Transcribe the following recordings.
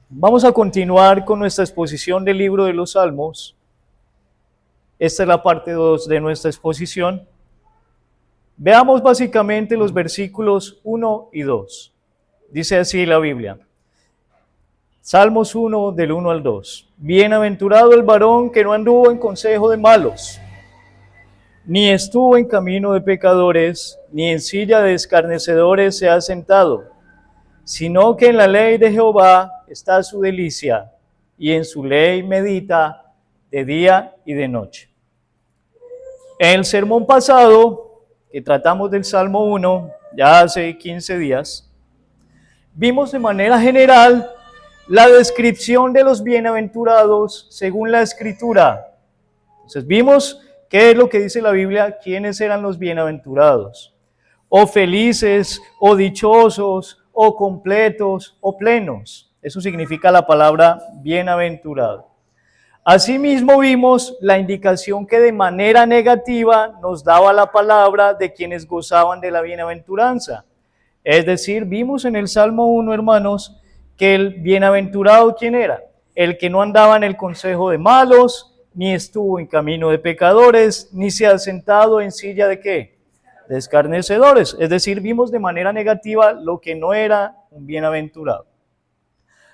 Vamos a continuar con nuestra exposición del libro de los Salmos. Esta es la parte 2 de nuestra exposición. Veamos básicamente los versículos 1 y 2. Dice así la Biblia. Salmos 1, del 1 al 2. Bienaventurado el varón que no anduvo en consejo de malos, ni estuvo en camino de pecadores, ni en silla de escarnecedores se ha sentado, sino que en la ley de Jehová está su delicia, y en su ley medita de día y de noche. En el sermón pasado, que tratamos del Salmo 1, ya hace 15 días, vimos de manera general la descripción de los bienaventurados según la Escritura. Entonces vimos qué es lo que dice la Biblia, quiénes eran los bienaventurados, o felices, o dichosos, o completos, o plenos. Eso significa la palabra bienaventurado. Asimismo vimos la indicación que de manera negativa nos daba la palabra de quienes gozaban de la bienaventuranza. Es decir, vimos en el Salmo 1, hermanos, que el bienaventurado, ¿quién era? El que no andaba en el consejo de malos, ni estuvo en camino de pecadores, ni se ha sentado en silla de ¿qué? De escarnecedores. Es decir, vimos de manera negativa lo que no era un bienaventurado.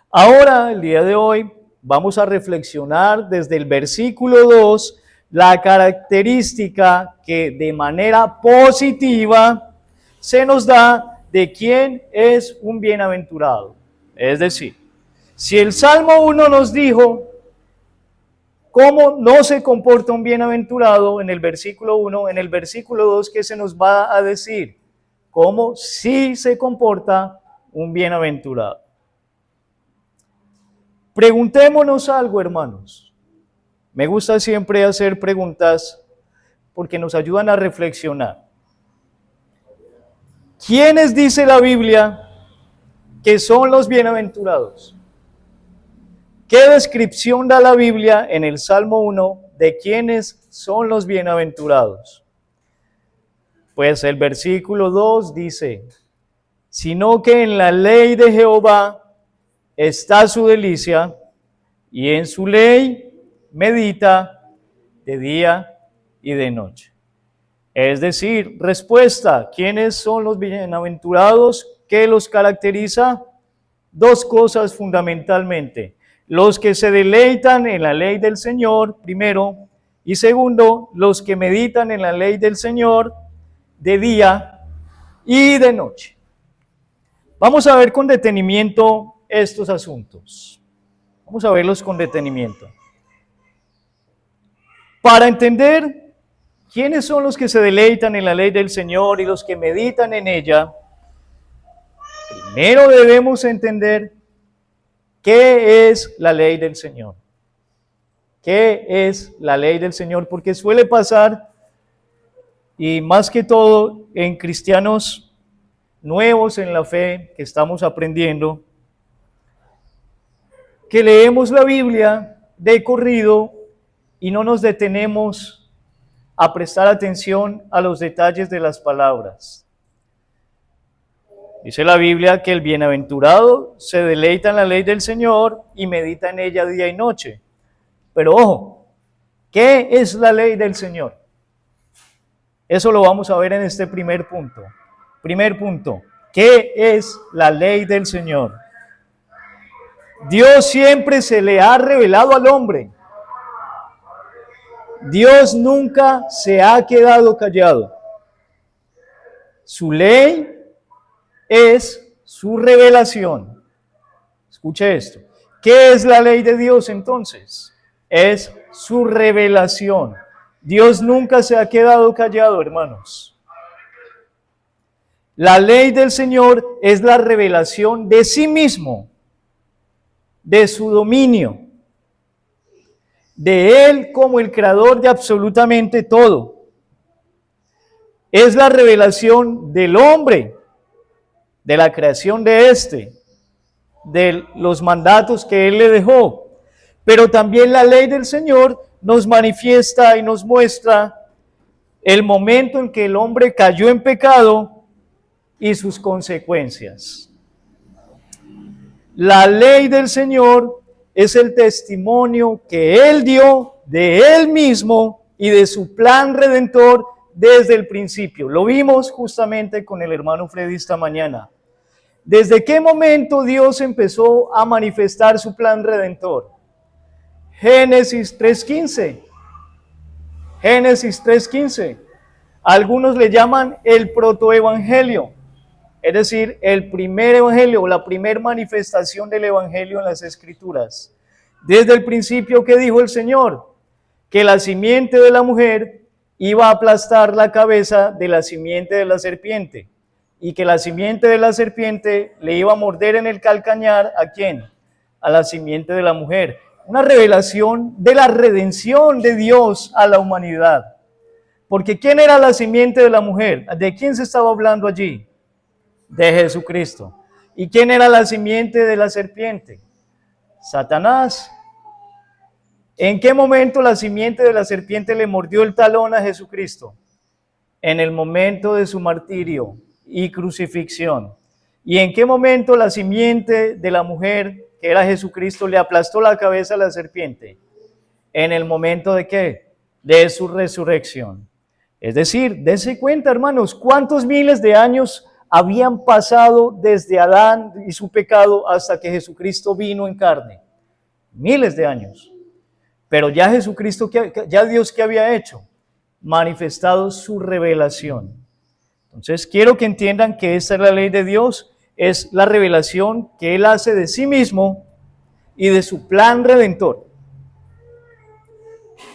Ahora, el día de hoy, vamos a reflexionar desde el versículo 2 la característica que de manera positiva se nos da de quién es un bienaventurado. Es decir, si el Salmo 1 nos dijo cómo no se comporta un bienaventurado en el versículo 1, en el versículo 2, ¿qué se nos va a decir? Cómo sí se comporta un bienaventurado. Preguntémonos algo, hermanos. Me gusta siempre hacer preguntas porque nos ayudan a reflexionar. ¿Quiénes dice la Biblia que son los bienaventurados? ¿Qué descripción da la Biblia en el Salmo 1 de quiénes son los bienaventurados? Pues el versículo 2 dice, sino que en la ley de Jehová está su delicia, y en su ley medita de día y de noche. Es decir, respuesta, ¿quiénes son los bienaventurados? ¿Qué los caracteriza? Dos cosas fundamentalmente. Los que se deleitan en la ley del Señor, primero, y segundo, los que meditan en la ley del Señor de día y de noche. Vamos a ver con detenimiento estos asuntos. Vamos a verlos con detenimiento. Para entender quiénes son los que se deleitan en la ley del Señor y los que meditan en ella, primero debemos entender qué es la ley del Señor. ¿Qué es la ley del Señor? Porque suele pasar, y más que todo en cristianos nuevos en la fe que estamos aprendiendo, que leemos la Biblia de corrido y no nos detenemos a prestar atención a los detalles de las palabras. Dice la Biblia que el bienaventurado se deleita en la ley del Señor y medita en ella día y noche. Pero ojo, ¿qué es la ley del Señor? Eso lo vamos a ver en este primer punto. Primer punto, ¿qué es la ley del Señor? Dios siempre se le ha revelado al hombre. Dios nunca se ha quedado callado. Su ley es su revelación. Escuche esto. ¿Qué es la ley de Dios entonces? Es su revelación. Dios nunca se ha quedado callado, hermanos. La ley del Señor es la revelación de sí mismo, de su dominio, de Él como el creador de absolutamente todo. Es la revelación del hombre, de la creación de éste, de los mandatos que Él le dejó. Pero también la ley del Señor nos manifiesta y nos muestra el momento en que el hombre cayó en pecado y sus consecuencias. La ley del Señor es el testimonio que Él dio de Él mismo y de su plan redentor desde el principio. Lo vimos justamente con el hermano Freddy esta mañana. ¿Desde qué momento Dios empezó a manifestar su plan redentor? Génesis 3:15. Génesis 3:15. Algunos le llaman el protoevangelio, es decir, el primer evangelio, la primera manifestación del evangelio en las escrituras. Desde el principio, ¿qué dijo el Señor? Que la simiente de la mujer iba a aplastar la cabeza de la simiente de la serpiente, y que la simiente de la serpiente le iba a morder en el calcañar, ¿a quién? A la simiente de la mujer. Una revelación de la redención de Dios a la humanidad. Porque ¿quién era la simiente de la mujer? ¿De quién se estaba hablando allí? De Jesucristo. ¿Y quién era la simiente de la serpiente? Satanás. ¿En qué momento la simiente de la serpiente le mordió el talón a Jesucristo? En el momento de su martirio y crucifixión. ¿Y en qué momento la simiente de la mujer, que era Jesucristo, le aplastó la cabeza a la serpiente? En el momento de ¿qué? De su resurrección. Es decir, dense cuenta, hermanos, cuántos miles de años habían pasado desde Adán y su pecado hasta que Jesucristo vino en carne. Miles de años. Pero ya Jesucristo, ya Dios, ¿qué había hecho? Manifestado su revelación. Entonces, quiero que entiendan que esta es la ley de Dios, es la revelación que Él hace de sí mismo y de su plan redentor.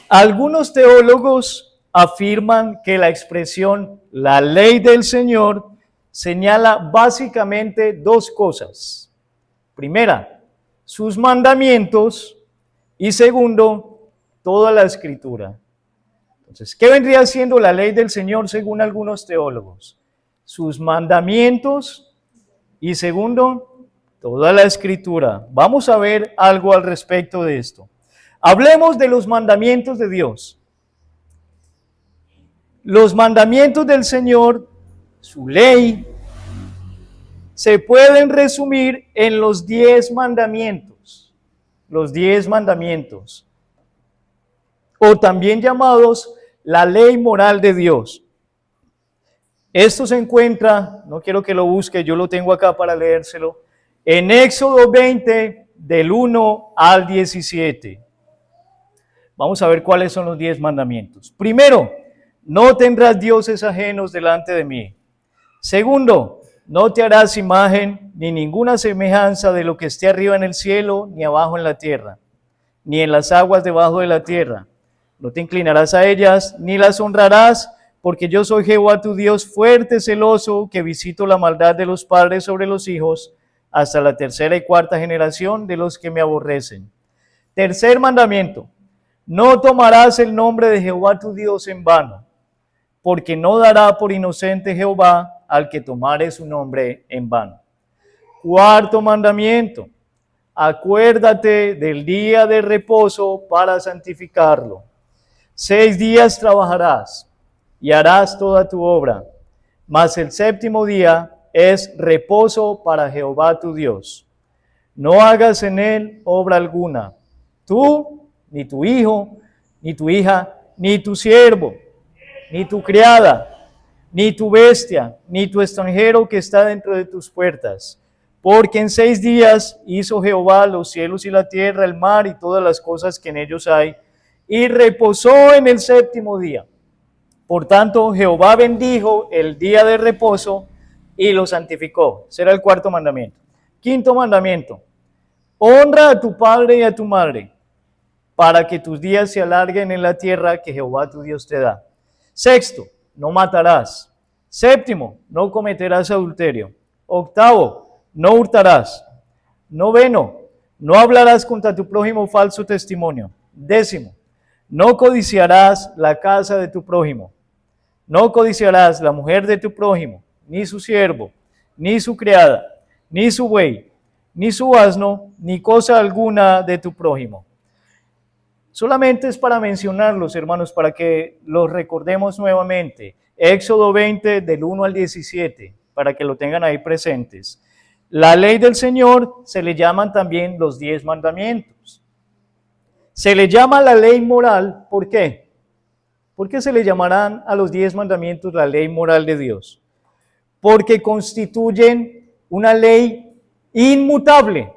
Algunos teólogos afirman que la expresión la ley del Señor señala básicamente dos cosas. Primera, sus mandamientos, y segundo, toda la escritura. Entonces, ¿qué vendría siendo la ley del Señor según algunos teólogos? Sus mandamientos y segundo, toda la escritura. Vamos a ver algo al respecto de esto. Hablemos de los mandamientos de Dios. Los mandamientos del Señor, su ley, se pueden resumir en los 10 mandamientos. Los 10 mandamientos. O también llamados la ley moral de Dios. Esto se encuentra, no quiero que lo busque, yo lo tengo acá para leérselo, en Éxodo 20, del 1 al 17. Vamos a ver cuáles son los 10 mandamientos. Primero, no tendrás dioses ajenos delante de mí. Segundo, no te harás imagen ni ninguna semejanza de lo que esté arriba en el cielo, ni abajo en la tierra, ni en las aguas debajo de la tierra. No te inclinarás a ellas, ni las honrarás, porque yo soy Jehová tu Dios, fuerte, celoso, que visito la maldad de los padres sobre los hijos, hasta la tercera y cuarta generación de los que me aborrecen. Tercer mandamiento, no tomarás el nombre de Jehová tu Dios en vano, porque no dará por inocente Jehová al que tomare su nombre en vano. Cuarto mandamiento, acuérdate del día de reposo para santificarlo. 6 días trabajarás y harás toda tu obra, mas el séptimo día es reposo para Jehová tu Dios. No hagas en él obra alguna, tú, ni tu hijo, ni tu hija, ni tu siervo, ni tu criada, ni tu bestia, ni tu extranjero que está dentro de tus puertas. Porque en 6 días hizo Jehová los cielos y la tierra, el mar y todas las cosas que en ellos hay, y reposó en el séptimo día. Por tanto, Jehová bendijo el día de reposo y lo santificó. Será el cuarto mandamiento. Quinto mandamiento, honra a tu padre y a tu madre, para que tus días se alarguen en la tierra que Jehová tu Dios te da. Sexto, no matarás. Séptimo, no cometerás adulterio. Octavo, no hurtarás. Noveno, no hablarás contra tu prójimo falso testimonio. Décimo, no codiciarás la casa de tu prójimo. No codiciarás la mujer de tu prójimo, ni su siervo, ni su criada, ni su buey, ni su asno, ni cosa alguna de tu prójimo. Solamente es para mencionarlos, hermanos, para que los recordemos nuevamente. Éxodo 20, del 1 al 17, para que lo tengan ahí presentes. La ley del Señor se le llaman también los 10 mandamientos. Se le llama la ley moral, ¿por qué? ¿Por qué se le llamarán a los 10 mandamientos la ley moral de Dios? Porque constituyen una ley inmutable.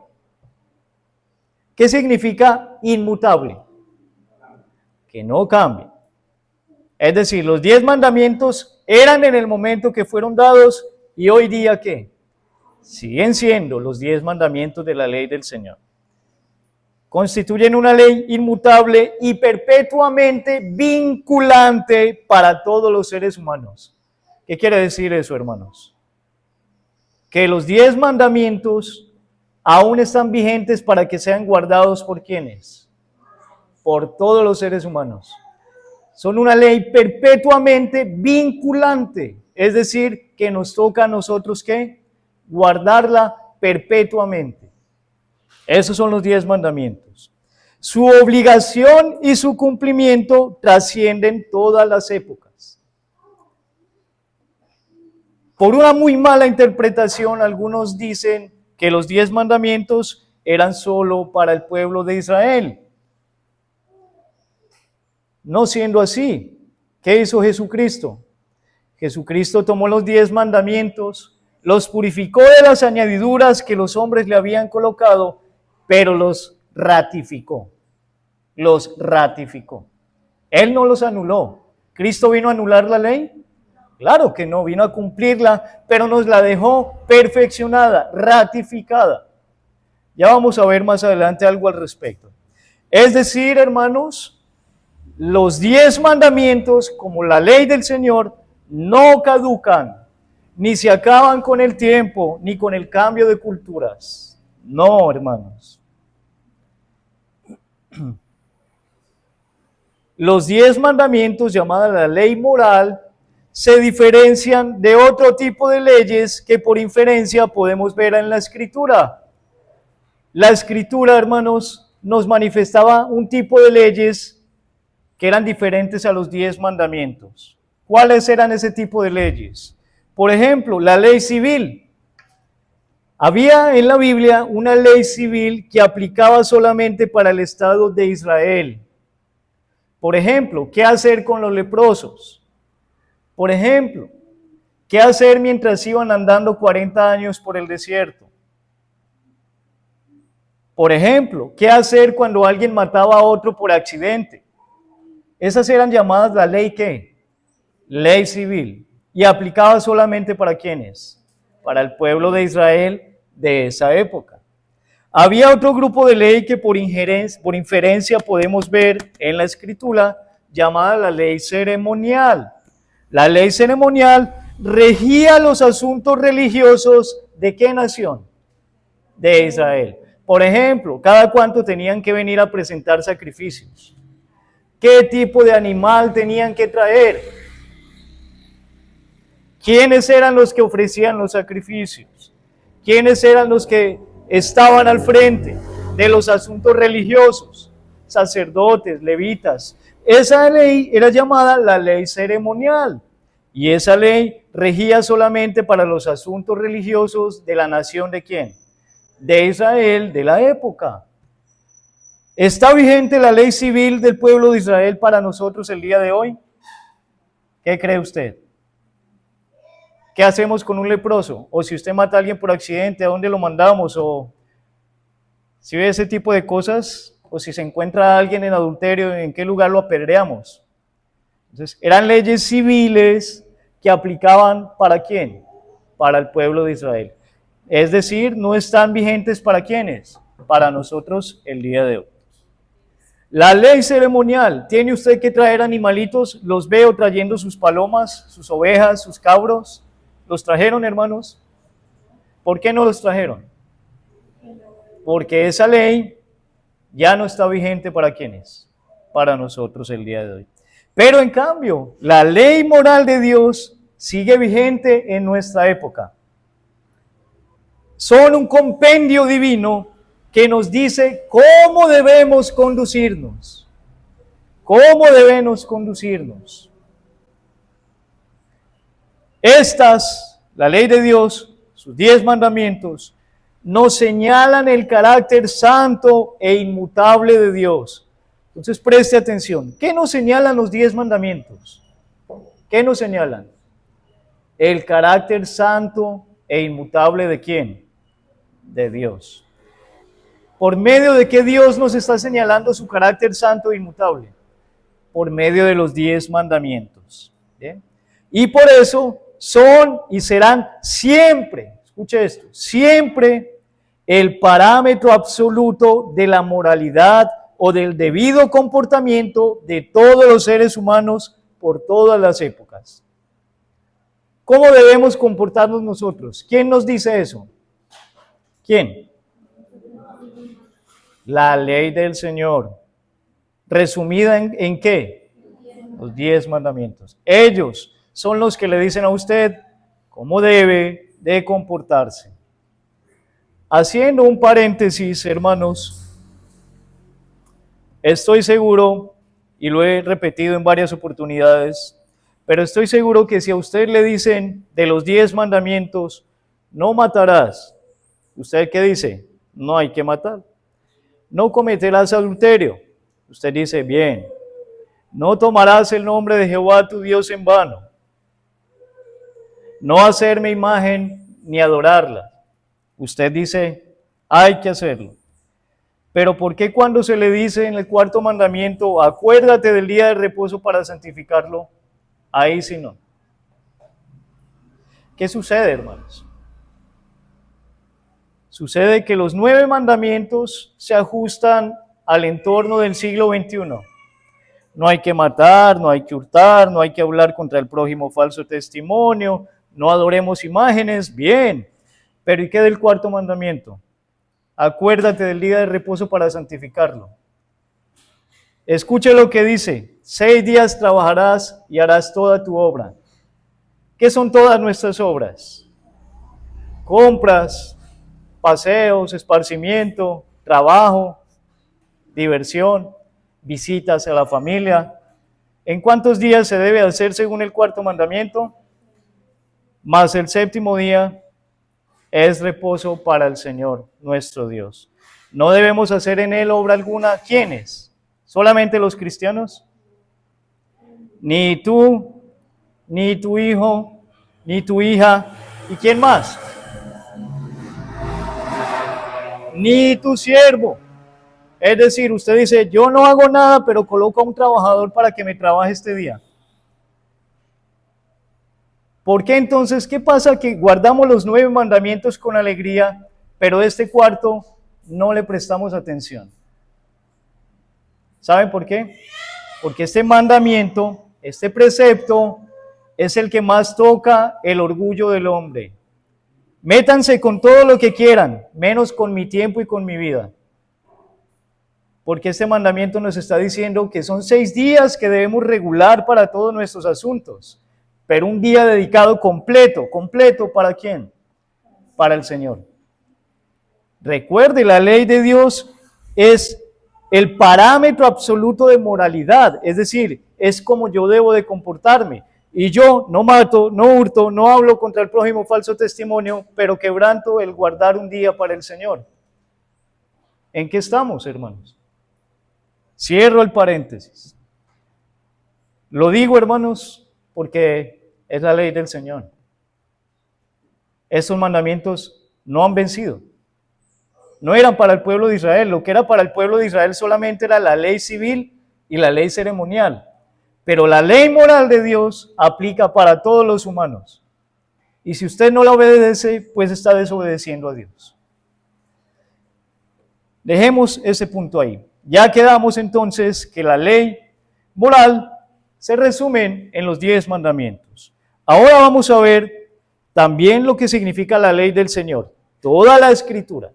¿Qué significa inmutable? Que no cambia. Es decir, los 10 mandamientos eran en el momento que fueron dados y hoy día ¿qué? Siguen siendo los 10 mandamientos de la ley del Señor. Constituyen una ley inmutable y perpetuamente vinculante para todos los seres humanos. ¿Qué quiere decir eso, hermanos? Que los 10 mandamientos aún están vigentes para que sean guardados por ¿quiénes? Por todos los seres humanos. Son una ley perpetuamente vinculante, es decir, que nos toca a nosotros ¿qué? Guardarla perpetuamente. Esos son los 10 mandamientos. Su obligación y su cumplimiento trascienden todas las épocas. Por una muy mala interpretación, algunos dicen que los 10 mandamientos eran solo para el pueblo de Israel. No siendo así, ¿qué hizo Jesucristo? Jesucristo tomó los 10 mandamientos, los purificó de las añadiduras que los hombres le habían colocado, pero los ratificó. Los ratificó. Él no los anuló. ¿Cristo vino a anular la ley? Claro que no, vino a cumplirla, pero nos la dejó perfeccionada, ratificada. Ya vamos a ver más adelante algo al respecto. Es decir, hermanos, los 10 mandamientos, como la ley del Señor, no caducan, ni se acaban con el tiempo, ni con el cambio de culturas. No, hermanos. Los 10 mandamientos, llamadas la ley moral, se diferencian de otro tipo de leyes que por inferencia podemos ver en la Escritura. La Escritura, hermanos, nos manifestaba un tipo de leyes que eran diferentes a los 10 mandamientos. ¿Cuáles eran ese tipo de leyes? Por ejemplo, la ley civil. Había en la Biblia una ley civil que aplicaba solamente para el Estado de Israel. Por ejemplo, ¿qué hacer con los leprosos? Por ejemplo, ¿qué hacer mientras iban andando 40 años por el desierto? Por ejemplo, ¿qué hacer cuando alguien mataba a otro por accidente? Esas eran llamadas la ley ¿qué? Ley civil. Y aplicaba solamente para ¿quiénes? Para el pueblo de Israel de esa época. Había otro grupo de ley que por inferencia podemos ver en la Escritura, llamada la ley ceremonial. La ley ceremonial regía los asuntos religiosos ¿de qué nación? De Israel. Por ejemplo, cada cuánto tenían que venir a presentar sacrificios. ¿Qué tipo de animal tenían que traer? ¿Quiénes eran los que ofrecían los sacrificios? ¿Quiénes eran los que estaban al frente de los asuntos religiosos? Sacerdotes, levitas. Esa ley era llamada la ley ceremonial y esa ley regía solamente para los asuntos religiosos de la nación ¿de quién? De Israel de la época. ¿Está vigente la ley civil del pueblo de Israel para nosotros el día de hoy? ¿Qué cree usted? ¿Qué hacemos con un leproso? O si usted mata a alguien por accidente, ¿a dónde lo mandamos? O si ve ese tipo de cosas, o si se encuentra a alguien en adulterio, ¿en qué lugar lo apedreamos? Entonces, eran leyes civiles que aplicaban ¿para quién? Para el pueblo de Israel. Es decir, no están vigentes ¿para quiénes? Para nosotros el día de hoy. La ley ceremonial, ¿tiene usted que traer animalitos? Los veo trayendo sus palomas, sus ovejas, sus cabros. ¿Los trajeron, hermanos? ¿Por qué no los trajeron? Porque esa ley ya no está vigente ¿para quiénes? Para nosotros el día de hoy. Pero en cambio, la ley moral de Dios sigue vigente en nuestra época. Son un compendio divino que nos dice cómo debemos conducirnos. ¿Cómo debemos conducirnos? Estas, la ley de Dios, sus 10 mandamientos, nos señalan el carácter santo e inmutable de Dios. Entonces preste atención. ¿Qué nos señalan los 10 mandamientos? ¿Qué nos señalan? El carácter santo e inmutable ¿de quién? De Dios. ¿Por medio de qué Dios nos está señalando su carácter santo e inmutable? Por medio de los 10 mandamientos. ¿Bien? Y por eso son y serán siempre, escuche esto, siempre el parámetro absoluto de la moralidad o del debido comportamiento de todos los seres humanos por todas las épocas. ¿Cómo debemos comportarnos nosotros? ¿Quién nos dice eso? ¿Quién? La ley del Señor. ¿Resumida en qué? Los 10 mandamientos. Ellos son los que le dicen a usted cómo debe de comportarse. Haciendo un paréntesis, hermanos, estoy seguro, y lo he repetido en varias oportunidades, pero estoy seguro que si a usted le dicen de los 10 mandamientos, no matarás, ¿usted qué dice? No hay que matar. No cometerás adulterio. Usted dice, bien. No tomarás el nombre de Jehová tu Dios en vano. No hacerme imagen ni adorarla. Usted dice, hay que hacerlo. Pero ¿por qué cuando se le dice en el 4º mandamiento, acuérdate del día de reposo para santificarlo? Ahí sí no. ¿Qué sucede, hermanos? Sucede que los 9 mandamientos se ajustan al entorno del siglo XXI. No hay que matar, no hay que hurtar, no hay que hablar contra el prójimo falso testimonio, no adoremos imágenes, bien. Pero ¿y qué del 4º mandamiento? Acuérdate del día de reposo para santificarlo. Escuche lo que dice, 6 días trabajarás y harás toda tu obra. ¿Qué son todas nuestras obras? Compras, paseos, esparcimiento, trabajo, diversión, visitas a la familia. ¿En cuántos días se debe hacer según el 4º mandamiento? Más el 7º día es reposo para el Señor, nuestro Dios. No debemos hacer en él obra alguna. ¿Quiénes? ¿Solamente los cristianos? Ni tú, ni tu hijo, ni tu hija. ¿Y quién más? Ni tu siervo. Es decir, usted dice, yo no hago nada, pero coloco a un trabajador para que me trabaje este día. ¿Por qué entonces? ¿Qué pasa? Que guardamos los 9 mandamientos con alegría, pero este 4º no le prestamos atención. ¿Saben por qué? Porque este mandamiento, este precepto, es el que más toca el orgullo del hombre. Métanse con todo lo que quieran, menos con mi tiempo y con mi vida. Porque este mandamiento nos está diciendo que son 6 días que debemos regular para todos nuestros asuntos, pero un día dedicado completo, ¿para quién? Para el Señor. Recuerde, la ley de Dios es el parámetro absoluto de moralidad, es decir, es como yo debo de comportarme. Y yo no mato, no hurto, no hablo contra el prójimo falso testimonio, pero quebranto el guardar un día para el Señor. ¿En qué estamos, hermanos? Cierro el paréntesis. Lo digo, hermanos, porque es la ley del Señor. Estos mandamientos no han vencido. No eran para el pueblo de Israel. Lo que era para el pueblo de Israel solamente era la ley civil y la ley ceremonial. Pero la ley moral de Dios aplica para todos los humanos. Y si usted no la obedece, pues está desobedeciendo a Dios. Dejemos ese punto ahí. Ya quedamos entonces que la ley moral se resume en los 10 mandamientos. Ahora vamos a ver también lo que significa la ley del Señor. Toda la Escritura.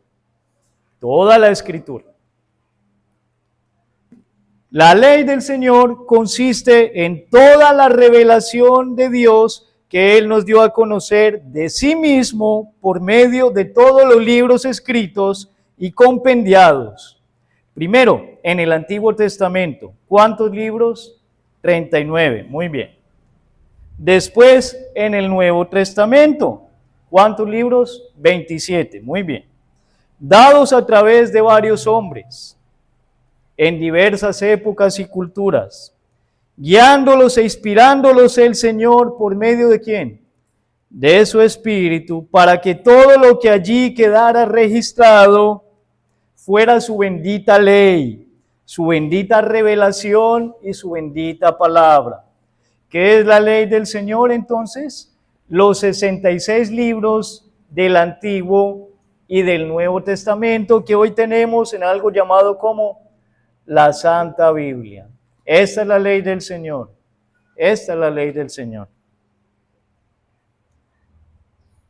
Toda la Escritura. La ley del Señor consiste en toda la revelación de Dios que Él nos dio a conocer de sí mismo por medio de todos los libros escritos y compendiados. Primero, en el Antiguo Testamento. ¿Cuántos libros? 39. Muy bien. Después, en el Nuevo Testamento. ¿Cuántos libros? 27. Muy bien. dados a través de varios hombres, en diversas épocas y culturas, guiándolos e inspirándolos el Señor por medio de ¿quién? De su Espíritu, para que todo lo que allí quedara registrado fuera su bendita ley, su bendita revelación y su bendita palabra. ¿Qué es la ley del Señor entonces? Los 66 libros del Antiguo y del Nuevo Testamento que hoy tenemos en algo llamado como la Santa Biblia. Esta es la ley del Señor. Esta es la ley del Señor.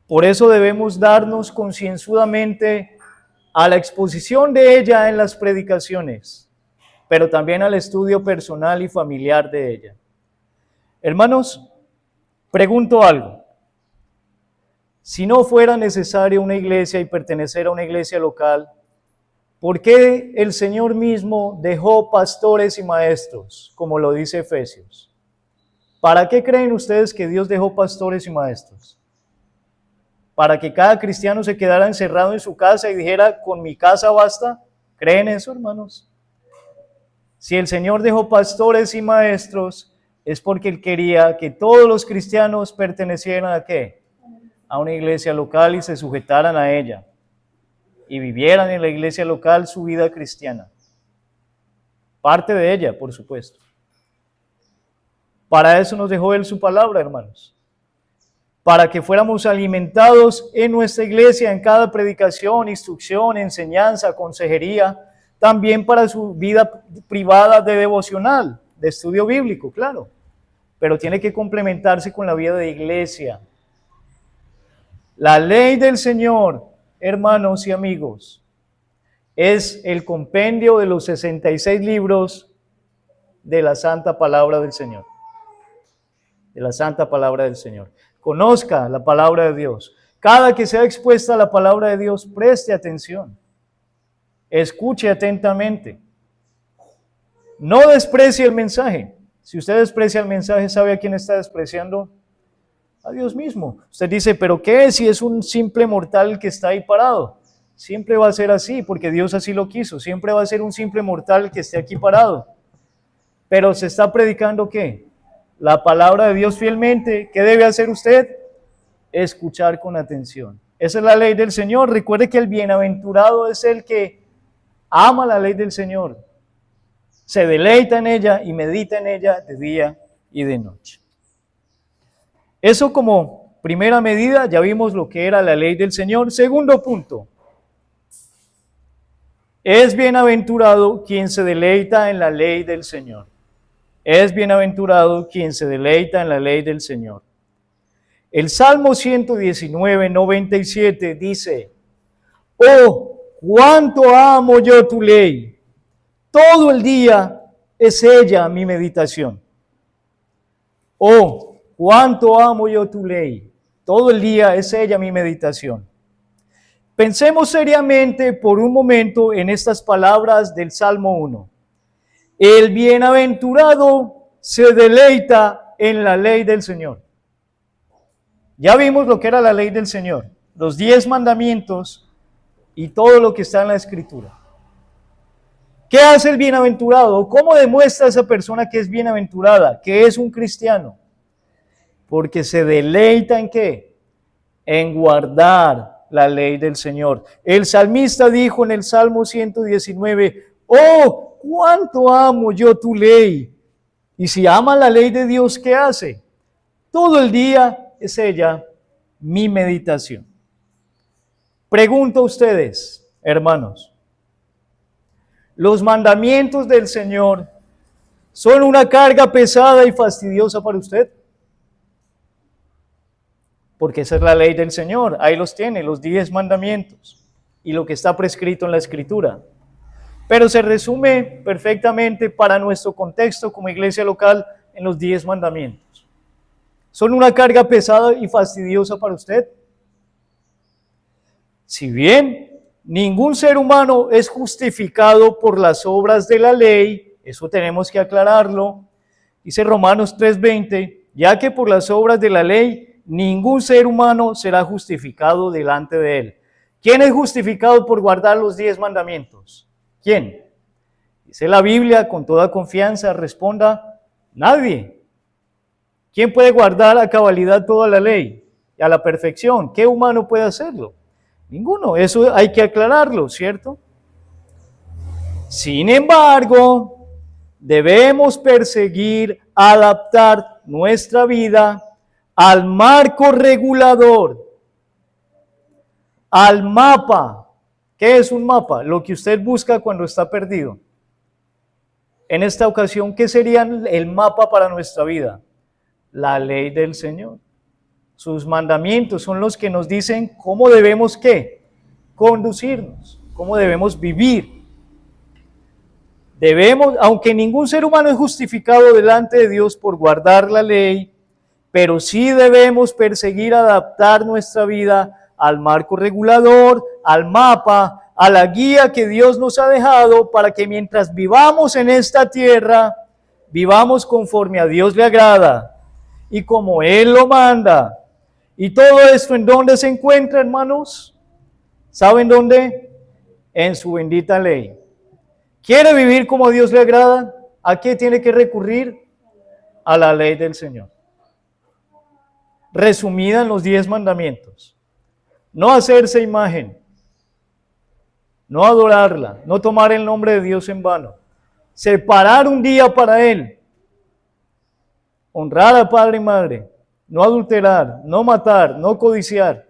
Por eso debemos darnos concienzudamente a la exposición de ella en las predicaciones, pero también al estudio personal y familiar de ella. Hermanos, pregunto algo. Si no fuera necesario una iglesia y pertenecer a una iglesia local, ¿por qué el Señor mismo dejó pastores y maestros, como lo dice Efesios? ¿Para qué creen ustedes que Dios dejó pastores y maestros? ¿Para que cada cristiano se quedara encerrado en su casa y dijera, con mi casa basta? ¿Creen eso, hermanos? Si el Señor dejó pastores y maestros, es porque Él quería que todos los cristianos pertenecieran ¿a qué? A una iglesia local y se sujetaran a ella y vivieran en la iglesia local su vida cristiana. Parte de ella, por supuesto. Para eso nos dejó Él su palabra, hermanos. Para que fuéramos alimentados en nuestra iglesia, en cada predicación, instrucción, enseñanza, consejería, también para su vida privada de devocional, de estudio bíblico, claro. Pero tiene que complementarse con la vida de iglesia. La ley del Señor, hermanos y amigos, es el compendio de los 66 libros de la santa palabra del Señor. De la santa palabra del Señor. Conozca la palabra de Dios. Cada que sea expuesta a la palabra de Dios, preste atención. Escuche atentamente. No desprecie el mensaje. Si usted desprecia el mensaje, ¿sabe a quién está despreciando? A Dios mismo. Usted dice, ¿pero qué si es un simple mortal que está ahí parado? Siempre va a ser así, porque Dios así lo quiso. Siempre va a ser un simple mortal que esté aquí parado. Pero se está predicando ¿qué? La palabra de Dios fielmente. ¿Qué debe hacer usted? Escuchar con atención. Esa es la ley del Señor. Recuerde que el bienaventurado es el que ama la ley del Señor. Se deleita en ella y medita en ella de día y de noche. Eso como primera medida, ya vimos lo que era la ley del Señor. Segundo punto. Es bienaventurado quien se deleita en la ley del Señor. Es bienaventurado quien se deleita en la ley del Señor. El Salmo 119, 97 dice, oh, cuánto amo yo tu ley. Todo el día es ella mi meditación. Oh, cuánto amo yo tu ley. Todo el día es ella mi meditación. Pensemos seriamente por un momento en estas palabras del Salmo 1. El bienaventurado se deleita en la ley del Señor. Ya vimos lo que era la ley del Señor, los 10 mandamientos y todo lo que está en la Escritura. ¿Qué hace el bienaventurado? ¿Cómo demuestra esa persona que es bienaventurada, que es un cristiano? Porque se deleita ¿en qué? En guardar la ley del Señor. El salmista dijo en el Salmo 119, oh, cuánto amo yo tu ley. Y si ama la ley de Dios, ¿qué hace? Todo el día es ella mi meditación. Pregunto a ustedes, hermanos, ¿los mandamientos del Señor son una carga pesada y fastidiosa para usted? Porque esa es la ley del Señor, ahí los tiene, los 10 mandamientos y lo que está prescrito en la Escritura. Pero se resume perfectamente para nuestro contexto como iglesia local en los 10 mandamientos. ¿Son una carga pesada y fastidiosa para usted? Si bien ningún ser humano es justificado por las obras de la ley, eso tenemos que aclararlo, dice Romanos 3:20, ya que por las obras de la ley ningún ser humano será justificado delante de él. ¿Quién es justificado por guardar los 10 mandamientos? ¿Quién? Dice la Biblia con toda confianza, responda, nadie. ¿Quién puede guardar a cabalidad toda la ley y a la perfección? ¿Qué humano puede hacerlo? Ninguno. Eso hay que aclararlo, ¿cierto? Sin embargo, debemos perseguir, adaptar nuestra vida al marco regulador, al mapa. ¿Qué es un mapa? Lo que usted busca cuando está perdido. En esta ocasión, ¿qué sería el mapa para nuestra vida? La ley del Señor. Sus mandamientos son los que nos dicen cómo debemos ¿qué? Conducirnos, cómo debemos vivir. Debemos, aunque ningún ser humano es justificado delante de Dios por guardar la ley, pero sí debemos perseguir adaptar nuestra vida al marco regulador, al mapa, a la guía que Dios nos ha dejado para que mientras vivamos en esta tierra, vivamos conforme a Dios le agrada y como Él lo manda. ¿Y todo esto en dónde se encuentra, hermanos? ¿Saben dónde? En su bendita ley. ¿Quiere vivir como a Dios le agrada? ¿A qué tiene que recurrir? A la ley del Señor. Resumida en los 10 mandamientos. No hacerse imagen, no adorarla, no tomar el nombre de Dios en vano, separar un día para Él, honrar a padre y madre, no adulterar, no matar, no codiciar.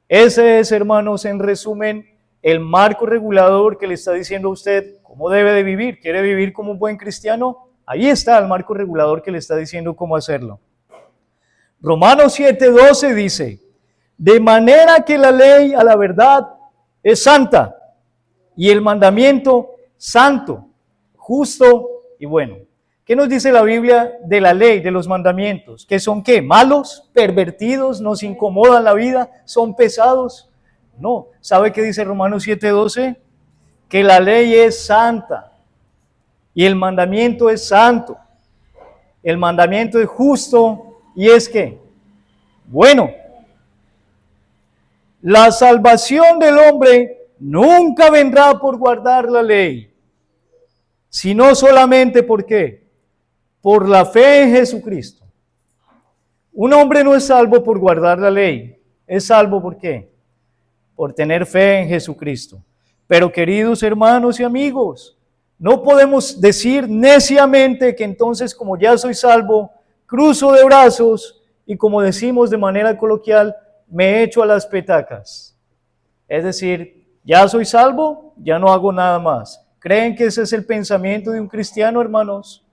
Ese es, hermanos, en resumen, el marco regulador que le está diciendo a usted cómo debe de vivir. ¿Quiere vivir como un buen cristiano? Ahí está el marco regulador que le está diciendo cómo hacerlo. Romanos 7:12 dice, de manera que la ley a la verdad es santa y el mandamiento santo, justo y bueno. ¿Qué nos dice la Biblia de la ley, de los mandamientos? ¿Que son qué? ¿Malos? ¿Pervertidos? ¿Nos incomodan la vida? ¿Son pesados? No. ¿Sabe qué dice Romanos 7:12? Que la ley es santa y el mandamiento es santo. El mandamiento es justo y es ¿qué? Bueno. La salvación del hombre nunca vendrá por guardar la ley, sino solamente ¿por qué? Por la fe en Jesucristo. Un hombre no es salvo por guardar la ley, es salvo ¿por qué? Por tener fe en Jesucristo. Pero queridos hermanos y amigos, no podemos decir neciamente que entonces como ya soy salvo, cruzo de brazos y como decimos de manera coloquial, me echo a las petacas. Es decir, ya soy salvo, ya no hago nada más. ¿Creen que ese es el pensamiento de un cristiano, hermanos?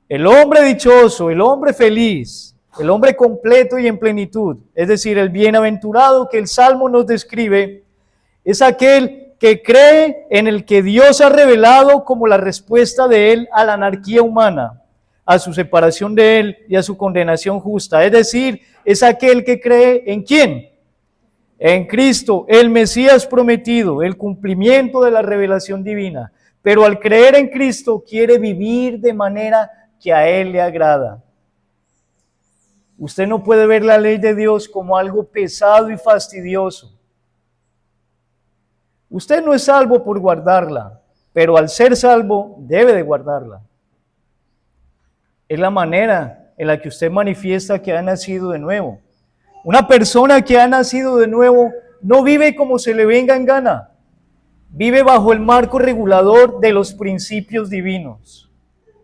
El hombre dichoso, el hombre feliz, el hombre completo y en plenitud, es decir, el bienaventurado que el Salmo nos describe, es aquel que cree en el que Dios ha revelado como la respuesta de él a la anarquía humana, a su separación de él y a su condenación justa. Es decir, es aquel que cree ¿en quién? En Cristo, el Mesías prometido, el cumplimiento de la revelación divina. Pero al creer en Cristo quiere vivir de manera que a Él le agrada. Usted no puede ver la ley de Dios como algo pesado y fastidioso. Usted no es salvo por guardarla, pero al ser salvo debe de guardarla. Es la manera en la que usted manifiesta que ha nacido de nuevo. Una persona que ha nacido de nuevo no vive como se le venga en gana. Vive bajo el marco regulador de los principios divinos.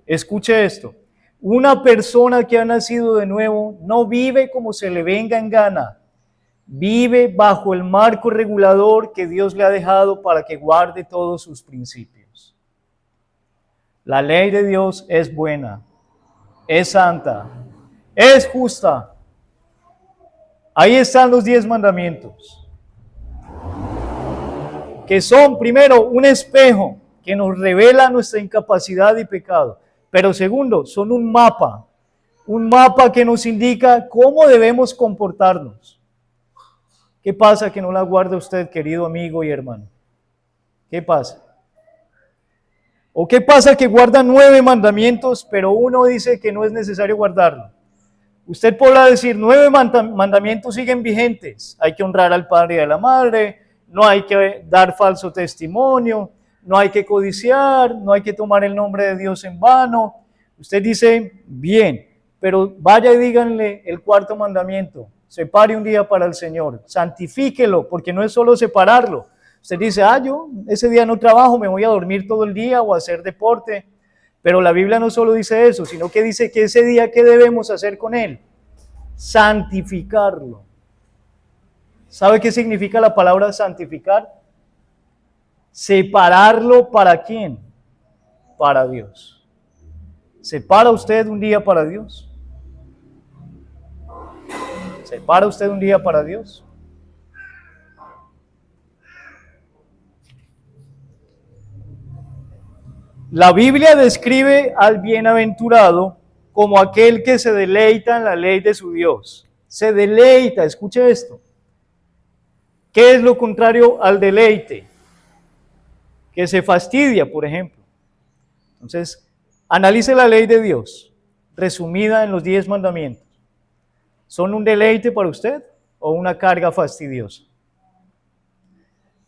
Escuche esto. Una persona que ha nacido de nuevo no vive como se le venga en gana. Vive bajo el marco regulador que Dios le ha dejado para que guarde todos sus principios. La ley de Dios es buena, es santa, es justa. Ahí están los 10 mandamientos, que son primero un espejo que nos revela nuestra incapacidad y pecado, pero segundo, son un mapa que nos indica cómo debemos comportarnos. ¿Qué pasa que no la guarda usted, querido amigo y hermano? ¿Qué pasa? ¿O qué pasa que guarda 9 mandamientos, pero uno dice que no es necesario guardarlo? Usted podrá decir, 9 mandamientos siguen vigentes. Hay que honrar al padre y a la madre, no hay que dar falso testimonio, no hay que codiciar, no hay que tomar el nombre de Dios en vano. Usted dice, bien, pero vaya y díganle el 4º mandamiento. Separe un día para el Señor, santifíquelo, porque no es solo separarlo. Usted dice, yo ese día no trabajo, me voy a dormir todo el día o a hacer deporte. Pero la Biblia no solo dice eso, sino que dice que ese día, ¿qué debemos hacer con él? Santificarlo. ¿Sabe qué significa la palabra santificar? Separarlo ¿para quién? Para Dios. ¿Separa usted un día para Dios? ¿Separa usted un día para Dios? La Biblia describe al bienaventurado como aquel que se deleita en la ley de su Dios. Se deleita, escuche esto. ¿Qué es lo contrario al deleite? Que se fastidia, por ejemplo. Entonces, analice la ley de Dios, resumida en los 10 mandamientos. ¿Son un deleite para usted o una carga fastidiosa?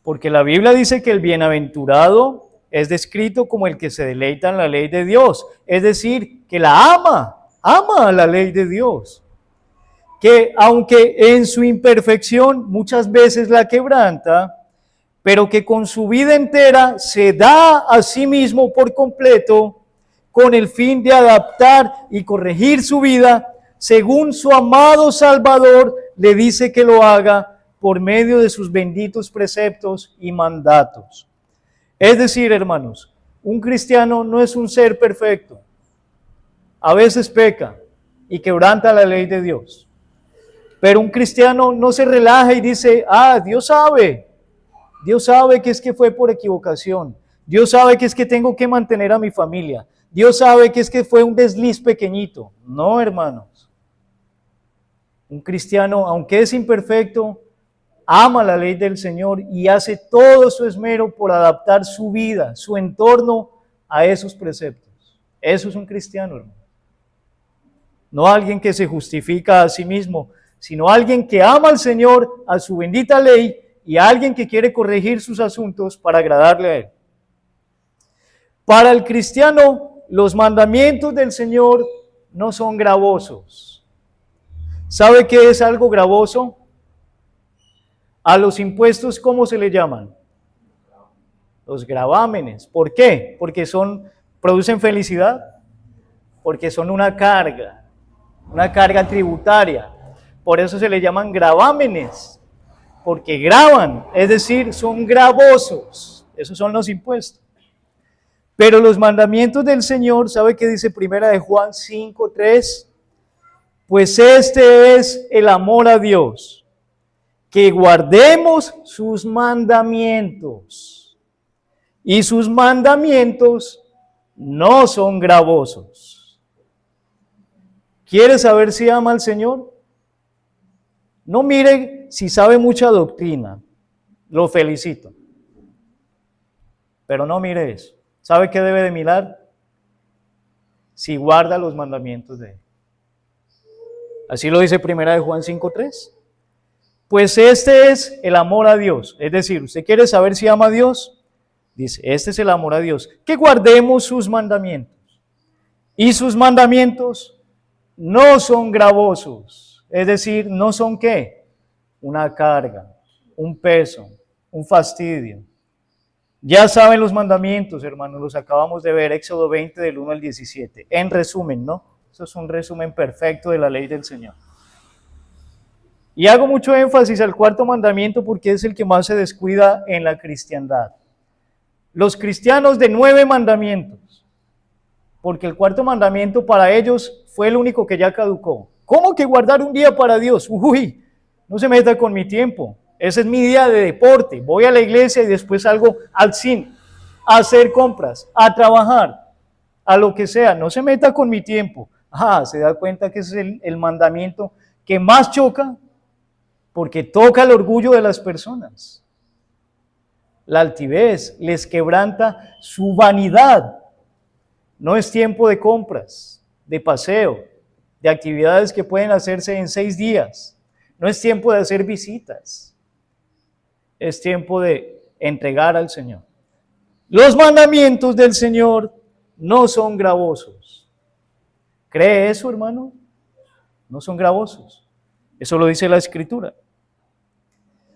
Porque la Biblia dice que el bienaventurado es descrito como el que se deleita en la ley de Dios, es decir, que la ama la ley de Dios, que aunque en su imperfección muchas veces la quebranta, pero que con su vida entera se da a sí mismo por completo con el fin de adaptar y corregir su vida según su amado Salvador le dice que lo haga por medio de sus benditos preceptos y mandatos. Es decir, hermanos, un cristiano no es un ser perfecto. A veces peca y quebranta la ley de Dios. Pero un cristiano no se relaja y dice, Dios sabe que es que fue por equivocación. Dios sabe que es que tengo que mantener a mi familia. Dios sabe que es que fue un desliz pequeñito. No, hermanos. Un cristiano, aunque es imperfecto, ama la ley del Señor y hace todo su esmero por adaptar su vida, su entorno a esos preceptos. Eso es un cristiano, hermano. No alguien que se justifica a sí mismo, sino alguien que ama al Señor, a su bendita ley, y alguien que quiere corregir sus asuntos para agradarle a Él. Para el cristiano, los mandamientos del Señor no son gravosos. ¿Sabe qué es algo gravoso? A los impuestos, ¿cómo se le llaman? Los gravámenes. ¿Por qué? Porque producen felicidad, porque son una carga tributaria. Por eso se le llaman gravámenes, porque gravan, es decir, son gravosos. Esos son los impuestos. Pero los mandamientos del Señor, ¿sabe qué dice 1 de Juan 5:3? Pues este es el amor a Dios, que guardemos sus mandamientos. Y sus mandamientos no son gravosos. ¿Quiere saber si ama al Señor? No mire si sabe mucha doctrina, lo felicito. Pero no mire eso. ¿Sabe qué debe de mirar? Si guarda los mandamientos de Él. Así lo dice 1 de Juan 5:3. Pues este es el amor a Dios. Es decir, ¿usted quiere saber si ama a Dios? Dice, este es el amor a Dios. Que guardemos sus mandamientos. Y sus mandamientos no son gravosos. Es decir, no son ¿qué? Una carga, un peso, un fastidio. Ya saben los mandamientos, hermanos, los acabamos de ver, Éxodo 20 del 1 al 17. En resumen, ¿no? Eso es un resumen perfecto de la ley del Señor. Y hago mucho énfasis al 4º mandamiento porque es el que más se descuida en la cristiandad. Los cristianos de 9 mandamientos, porque el 4º mandamiento para ellos fue el único que ya caducó. ¿Cómo que guardar un día para Dios? Uy, no se meta con mi tiempo. Ese es mi día de deporte. Voy a la iglesia y después salgo al cine, a hacer compras, a trabajar, a lo que sea. No se meta con mi tiempo. Se da cuenta que ese es el mandamiento que más choca, porque toca el orgullo de las personas. La altivez les quebranta su vanidad. No es tiempo de compras, de paseo. de actividades que pueden hacerse en 6 días. No es tiempo de hacer visitas, es tiempo de entregar al Señor. Los mandamientos del Señor no son gravosos. ¿Cree eso, hermano? No son gravosos. Eso lo dice la Escritura.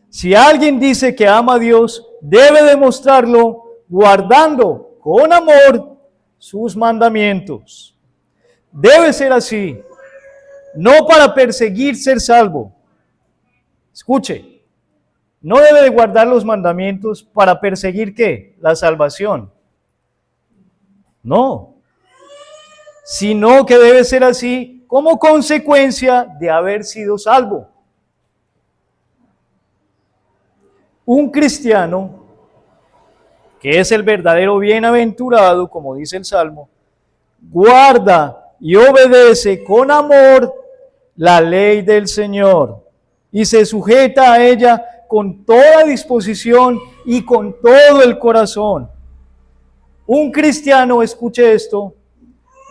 Si alguien dice que ama a Dios, debe demostrarlo guardando con amor sus mandamientos. Debe ser así, no para perseguir ser salvo. Escuche, no debe de guardar los mandamientos para perseguir ¿qué? La salvación. No, sino que debe ser así como consecuencia de haber sido salvo. Un cristiano, que es el verdadero bienaventurado, como dice el Salmo, guarda y obedece con amor la ley del Señor y se sujeta a ella con toda disposición y con todo el corazón. Un cristiano, escuche esto,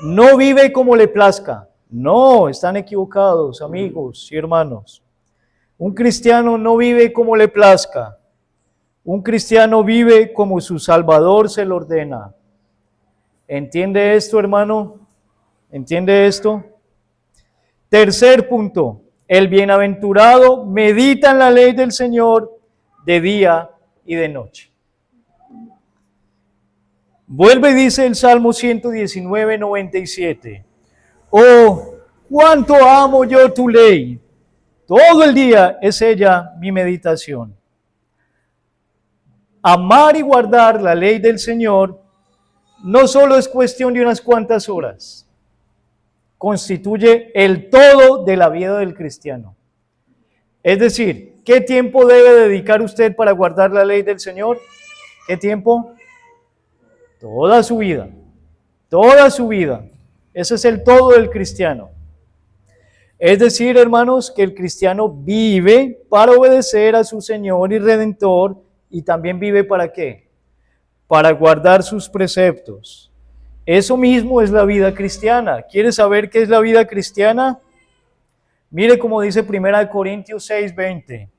no vive como le plazca. No, están equivocados, amigos y hermanos. Un cristiano no vive como le plazca. Un cristiano vive como su Salvador se lo ordena. ¿Entiende esto, hermano? ¿Entiende esto? Tercer punto. El bienaventurado medita en la ley del Señor de día y de noche. Vuelve y dice el Salmo 119, 97. Oh, cuánto amo yo tu ley. Todo el día es ella mi meditación. Amar y guardar la ley del Señor no solo es cuestión de unas cuantas horas, constituye el todo de la vida del cristiano. Es decir, ¿qué tiempo debe dedicar usted para guardar la ley del Señor? ¿Qué tiempo? Toda su vida, toda su vida. Ese es el todo del cristiano. Es decir, hermanos, que el cristiano vive para obedecer a su Señor y Redentor y también vive ¿para qué? Para guardar sus preceptos. Eso mismo es la vida cristiana. ¿Quiere saber qué es la vida cristiana? Mire cómo dice 1 Corintios 6:20.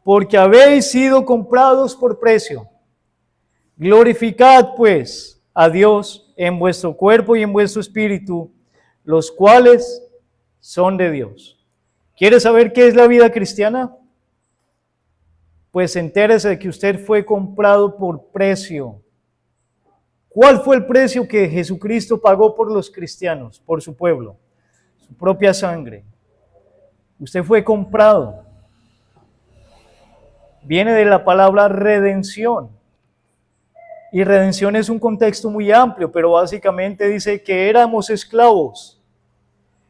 Porque habéis sido comprados por precio. Glorificad pues a Dios en vuestro cuerpo y en vuestro espíritu, los cuales son de Dios. ¿Quiere saber qué es la vida cristiana? Pues entérese de que usted fue comprado por precio. ¿Cuál fue el precio que Jesucristo pagó por los cristianos, por su pueblo? Su propia sangre. Usted fue comprado. Viene de la palabra redención. Y redención es un contexto muy amplio, pero básicamente dice que éramos esclavos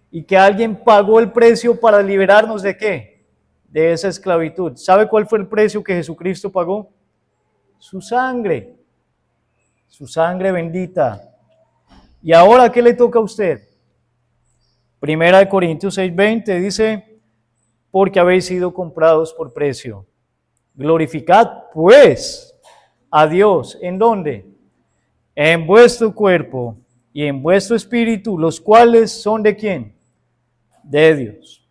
y que alguien pagó el precio para liberarnos ¿de qué? De esa esclavitud. ¿Sabe cuál fue el precio que Jesucristo pagó? Su sangre bendita. ¿Y ahora qué le toca a usted? 1 Corintios 6:20 dice, porque habéis sido comprados por precio. Glorificad pues a Dios. ¿En dónde? En vuestro cuerpo y en vuestro espíritu, los cuales son ¿de quién? De Dios.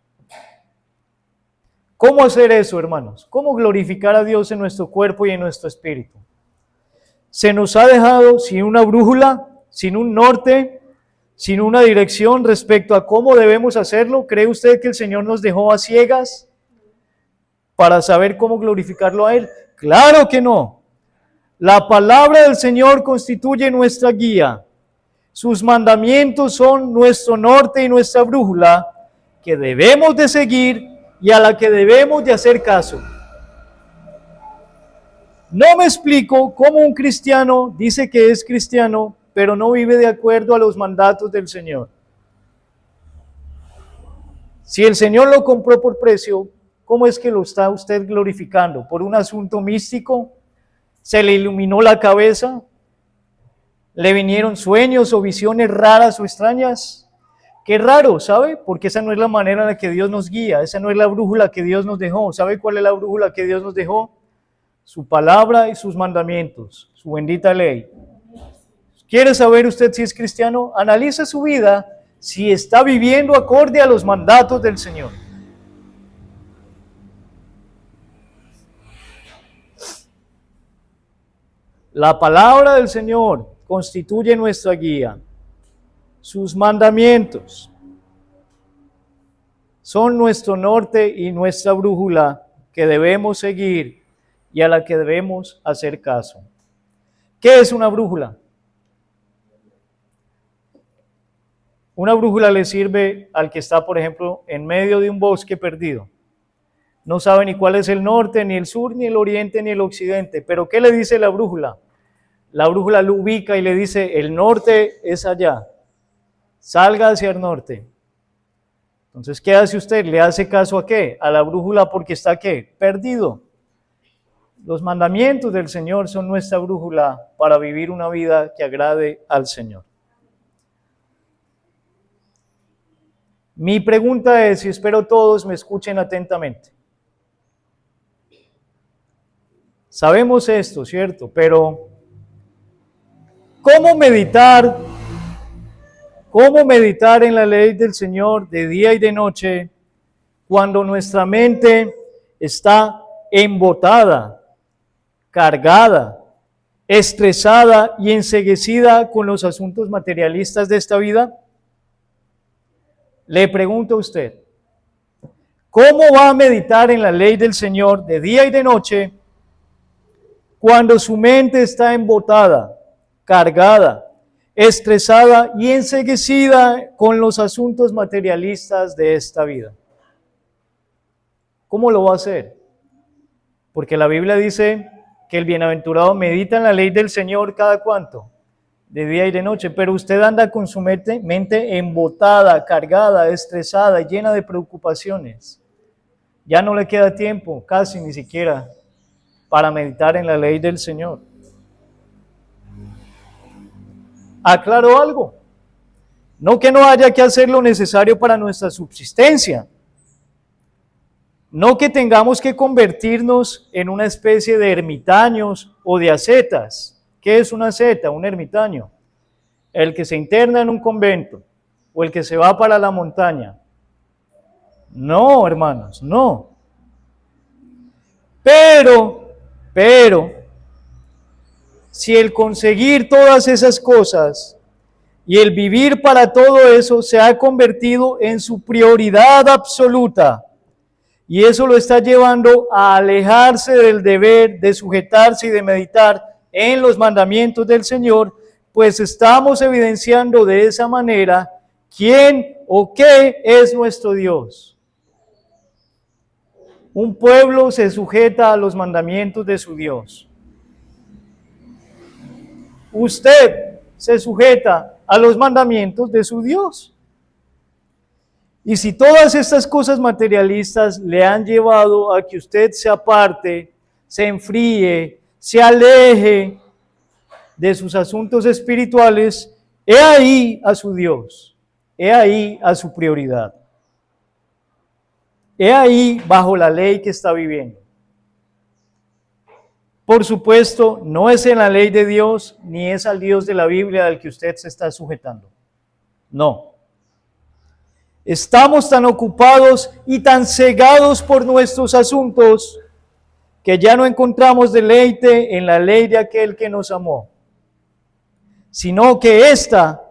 ¿Cómo hacer eso, hermanos? ¿Cómo glorificar a Dios en nuestro cuerpo y en nuestro espíritu? Se nos ha dejado sin una brújula, sin un norte, sin una dirección respecto a cómo debemos hacerlo. ¿Cree usted que el Señor nos dejó a ciegas para saber cómo glorificarlo a Él? Claro que no. La palabra del Señor constituye nuestra guía. Sus mandamientos son nuestro norte y nuestra brújula que debemos de seguir y a la que debemos de hacer caso. No me explico cómo un cristiano dice que es cristiano, pero no vive de acuerdo a los mandatos del Señor. Si el Señor lo compró por precio, ¿cómo es que lo está usted glorificando? ¿Por un asunto místico? ¿Se le iluminó la cabeza? ¿Le vinieron sueños o visiones raras o extrañas? Qué raro, ¿sabe? Porque esa no es la manera en la que Dios nos guía, esa no es la brújula que Dios nos dejó. ¿Sabe cuál es la brújula que Dios nos dejó? Su palabra y sus mandamientos, su bendita ley. ¿Quiere saber usted si es cristiano? Analice su vida, si está viviendo acorde a los mandatos del Señor. La palabra del Señor constituye nuestra guía. Sus mandamientos son nuestro norte y nuestra brújula que debemos seguir y a la que debemos hacer caso. ¿Qué es una brújula? Una brújula le sirve al que está, por ejemplo, en medio de un bosque perdido. No sabe ni cuál es el norte, ni el sur, ni el oriente, ni el occidente. Pero ¿qué le dice la brújula? La brújula lo ubica y le dice, el norte es allá. Salga hacia el norte. Entonces, ¿qué hace usted? ¿Le hace caso a qué? A la brújula porque está ¿qué? Perdido. Los mandamientos del Señor son nuestra brújula para vivir una vida que agrade al Señor. Mi pregunta es, y espero todos me escuchen atentamente. Sabemos esto, ¿cierto? Pero, ¿cómo meditar en la ley del Señor de día y de noche cuando nuestra mente está embotada, cargada, estresada y enceguecida con los asuntos materialistas de esta vida? Le pregunto a usted, ¿cómo va a meditar en la ley del Señor de día y de noche cuando su mente está embotada, cargada, estresada y enceguecida con los asuntos materialistas de esta vida? ¿Cómo lo va a hacer? Porque la Biblia dice que el bienaventurado medita en la ley del Señor cada cuánto, de día y de noche, pero usted anda con su mente embotada, cargada, estresada, llena de preocupaciones. Ya no le queda tiempo, casi ni siquiera, para meditar en la ley del Señor. Aclaro algo, no que no haya que hacer lo necesario para nuestra subsistencia, no que tengamos que convertirnos en una especie de ermitaños o de ascetas. ¿Qué es una asceta? Un ermitaño. El que se interna en un convento o el que se va para la montaña. No, hermanos, no. Pero, si el conseguir todas esas cosas y el vivir para todo eso se ha convertido en su prioridad absoluta, y eso lo está llevando a alejarse del deber de sujetarse y de meditar en los mandamientos del Señor, pues estamos evidenciando de esa manera quién o qué es nuestro Dios. Un pueblo se sujeta a los mandamientos de su Dios. Usted se sujeta a los mandamientos de su Dios. Y si todas estas cosas materialistas le han llevado a que usted se aparte, se enfríe, se aleje de sus asuntos espirituales, he ahí a su Dios, he ahí a su prioridad. He ahí bajo la ley que está viviendo. Por supuesto, no es en la ley de Dios, ni es al Dios de la Biblia al que usted se está sujetando. No. Estamos tan ocupados y tan cegados por nuestros asuntos que ya no encontramos deleite en la ley de aquel que nos amó, sino que ésta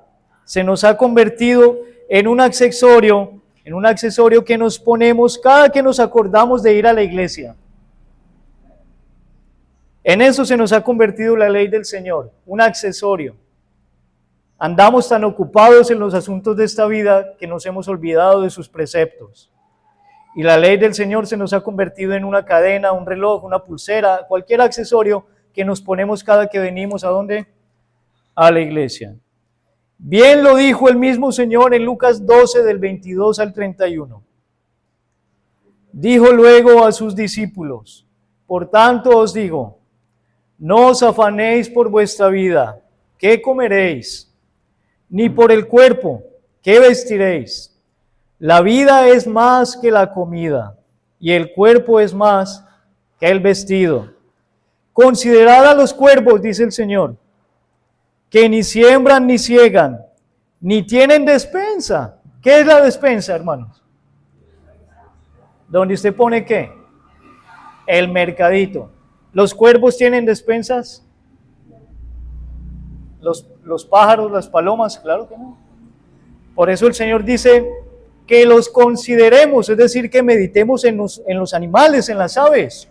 se nos ha convertido en un accesorio que nos ponemos cada que nos acordamos de ir a la iglesia. En eso se nos ha convertido la ley del Señor, un accesorio. Andamos tan ocupados en los asuntos de esta vida que nos hemos olvidado de sus preceptos. Y la ley del Señor se nos ha convertido en una cadena, un reloj, una pulsera, cualquier accesorio que nos ponemos cada que venimos ¿a dónde? A la iglesia. Bien lo dijo el mismo Señor en Lucas 12 del 22 al 31. Dijo luego a sus discípulos, por tanto os digo, no os afanéis por vuestra vida, ¿qué comeréis? Ni por el cuerpo, ¿qué vestiréis? La vida es más que la comida, y el cuerpo es más que el vestido. Considerad a los cuervos, dice el Señor, que ni siembran ni ciegan, ni tienen despensa. ¿Qué es la despensa, hermanos? ¿Dónde usted pone qué? El mercadito. ¿Los cuervos tienen despensas? ¿Los pájaros, las palomas? Claro que no. Por eso el Señor dice que los consideremos, es decir, que meditemos en los animales, en las aves.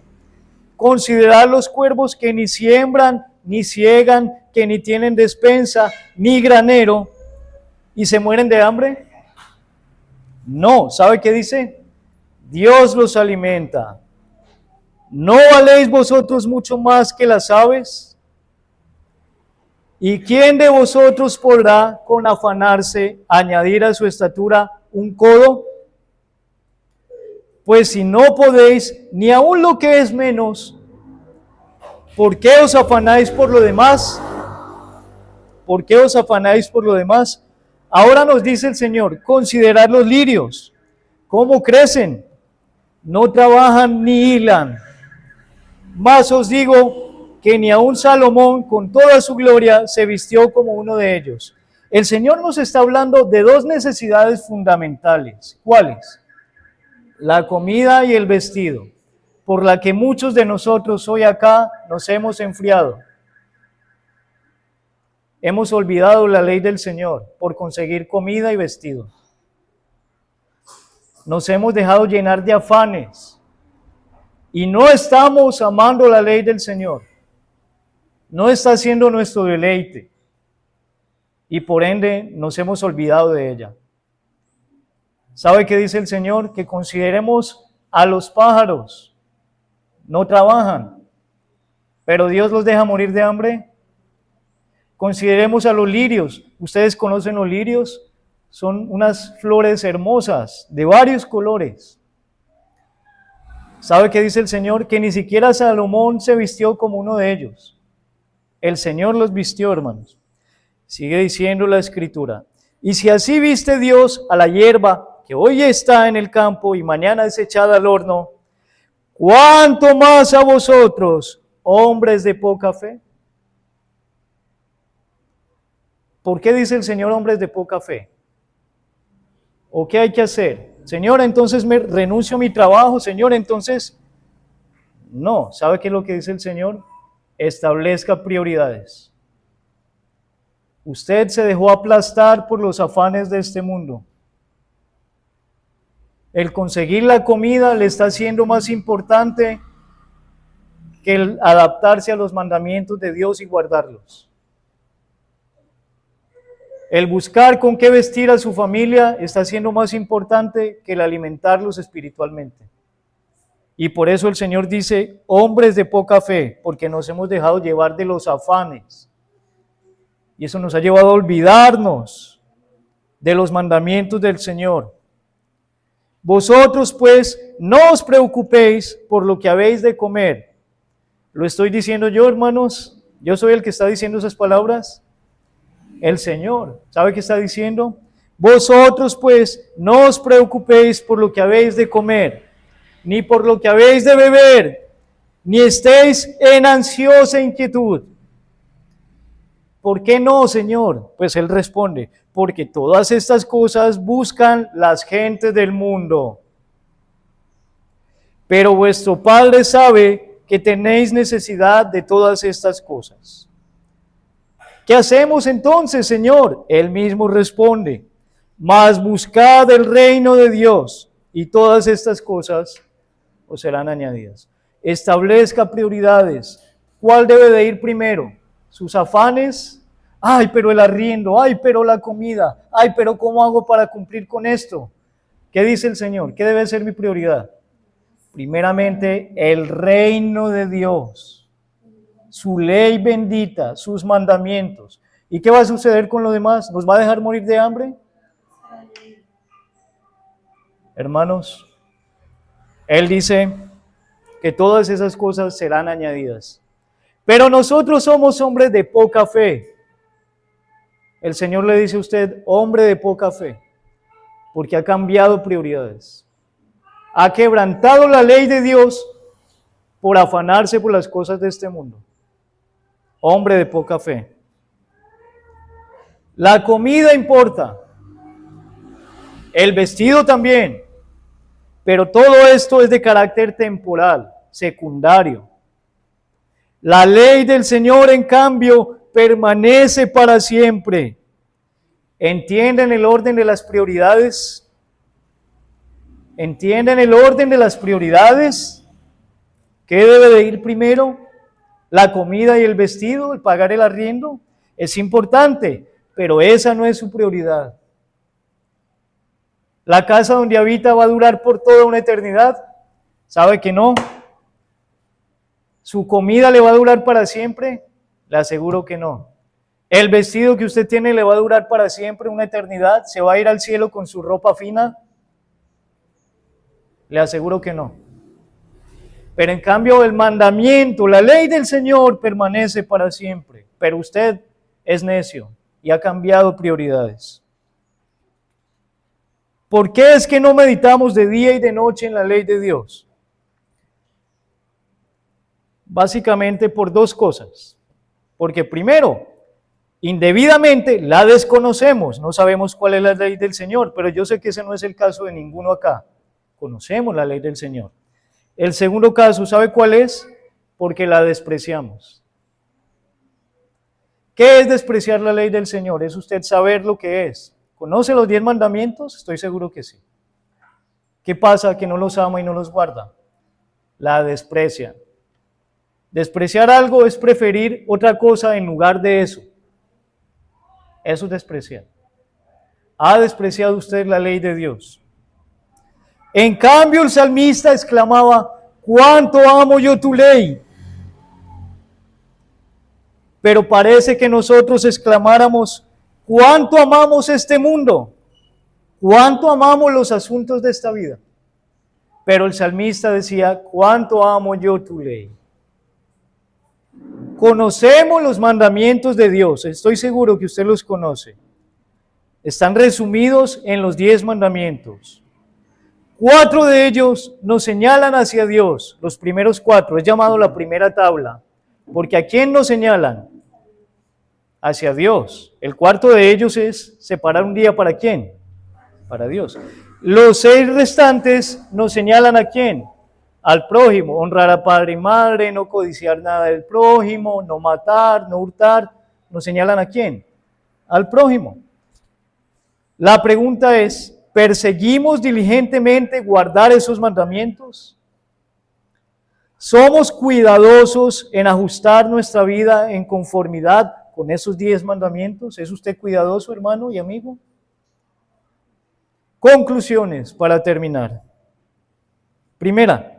Considerar los cuervos que ni siembran, ni ciegan, que ni tienen despensa, ni granero, y se mueren de hambre. No, ¿sabe qué dice? Dios los alimenta. ¿No valéis vosotros mucho más que las aves? ¿Y quién de vosotros podrá con afanarse añadir a su estatura un codo? Pues si no podéis, ni aun lo que es menos, ¿por qué os afanáis por lo demás? ¿Por qué os afanáis por lo demás? Ahora nos dice el Señor, considerad los lirios, cómo crecen, no trabajan ni hilan. Mas os digo que ni aun Salomón con toda su gloria se vistió como uno de ellos. El Señor nos está hablando de dos necesidades fundamentales. ¿Cuáles? La comida y el vestido, por la que muchos de nosotros hoy acá nos hemos enfriado. Hemos olvidado la ley del Señor por conseguir comida y vestido. Nos hemos dejado llenar de afanes y no estamos amando la ley del Señor. No está siendo nuestro deleite y por ende nos hemos olvidado de ella. ¿Sabe qué dice el Señor? Que consideremos a los pájaros. No trabajan, pero Dios los deja morir de hambre. Consideremos a los lirios. ¿Ustedes conocen los lirios? Son unas flores hermosas, de varios colores. ¿Sabe qué dice el Señor? Que ni siquiera Salomón se vistió como uno de ellos. El Señor los vistió, hermanos. Sigue diciendo la Escritura. Y si así viste Dios a la hierba que hoy está en el campo y mañana es echada al horno, ¿cuánto más a vosotros, hombres de poca fe? ¿Por qué dice el Señor hombres de poca fe? ¿O qué hay que hacer? Señor, entonces me renuncio a mi trabajo. Señor, entonces... No, ¿sabe qué es lo que dice el Señor? Establezca prioridades. Usted se dejó aplastar por los afanes de este mundo. El conseguir la comida le está siendo más importante que el adaptarse a los mandamientos de Dios y guardarlos. El buscar con qué vestir a su familia está siendo más importante que el alimentarlos espiritualmente. Y por eso el Señor dice, hombres de poca fe, porque nos hemos dejado llevar de los afanes. Y eso nos ha llevado a olvidarnos de los mandamientos del Señor. Vosotros pues no os preocupéis por lo que habéis de comer. ¿Lo estoy diciendo yo, hermanos? ¿Yo soy el que está diciendo esas palabras? El Señor. ¿Sabe qué está diciendo? Vosotros pues no os preocupéis por lo que habéis de comer, ni por lo que habéis de beber, ni estéis en ansiosa inquietud. ¿Por qué no, Señor? Pues Él responde, porque todas estas cosas buscan las gentes del mundo. Pero vuestro Padre sabe que tenéis necesidad de todas estas cosas. ¿Qué hacemos entonces, Señor? Él mismo responde, mas buscad el reino de Dios y todas estas cosas os serán añadidas. Establezca prioridades. ¿Cuál debe de ir primero? ¿Sus afanes? Ay, pero el arriendo, ay, pero la comida, ay, pero ¿cómo hago para cumplir con esto? ¿Qué dice el Señor? ¿Qué debe ser mi prioridad? Primeramente, el reino de Dios. Su ley bendita, sus mandamientos. ¿Y qué va a suceder con lo demás? ¿Nos va a dejar morir de hambre? Hermanos, Él dice que todas esas cosas serán añadidas. Pero nosotros somos hombres de poca fe. El Señor le dice a usted, hombre de poca fe, porque ha cambiado prioridades. Ha quebrantado la ley de Dios por afanarse por las cosas de este mundo. Hombre de poca fe. La comida importa, el vestido también, pero todo esto es de carácter temporal, secundario. La ley del Señor, en cambio, permanece para siempre. ¿Entienden el orden de las prioridades? ¿Entienden el orden de las prioridades? ¿Qué debe de ir primero? ¿La comida y el vestido, el pagar el arriendo? Es importante, pero esa no es su prioridad. ¿La casa donde habita va a durar por toda una eternidad? ¿Sabe que no? ¿Su comida le va a durar para siempre? Le aseguro que no. ¿El vestido que usted tiene le va a durar para siempre, una eternidad? ¿Se va a ir al cielo con su ropa fina? Le aseguro que no. Pero en cambio el mandamiento, la ley del Señor permanece para siempre. Pero usted es necio y ha cambiado prioridades. ¿Por qué es que no meditamos de día y de noche en la ley de Dios? Básicamente por dos cosas. Porque primero, indebidamente la desconocemos, no sabemos cuál es la ley del Señor, pero yo sé que ese no es el caso de ninguno acá. Conocemos la ley del Señor. El segundo caso, ¿sabe cuál es? Porque la despreciamos. ¿Qué es despreciar la ley del Señor? ¿Es usted saber lo que es? ¿Conoce los 10 mandamientos? Estoy seguro que sí. ¿Qué pasa que no los ama y no los guarda? La desprecia. Despreciar algo es preferir otra cosa en lugar de eso. Eso es despreciar. ¿Ha despreciado usted la ley de Dios? En cambio, el salmista exclamaba: ¿cuánto amo yo tu ley? Pero parece que nosotros exclamáramos: ¿cuánto amamos este mundo? ¿Cuánto amamos los asuntos de esta vida? Pero el salmista decía: ¿cuánto amo yo tu ley? Conocemos los mandamientos de Dios, estoy seguro que usted los conoce. Están resumidos en los 10 mandamientos. 4 de ellos nos señalan hacia Dios, los primeros 4, es llamado la primera tabla, porque ¿a quién nos señalan? Hacia Dios. El cuarto de ellos es separar un día ¿para quién? Para Dios. Los 6 restantes nos señalan ¿a quién? Al prójimo, honrar a padre y madre, no codiciar nada del prójimo, no matar, no hurtar, nos señalan ¿a quién? Al prójimo. La pregunta es: ¿perseguimos diligentemente guardar esos mandamientos? ¿Somos cuidadosos en ajustar nuestra vida en conformidad con esos 10 mandamientos? ¿Es usted cuidadoso, hermano y amigo? Conclusiones para terminar. Primera,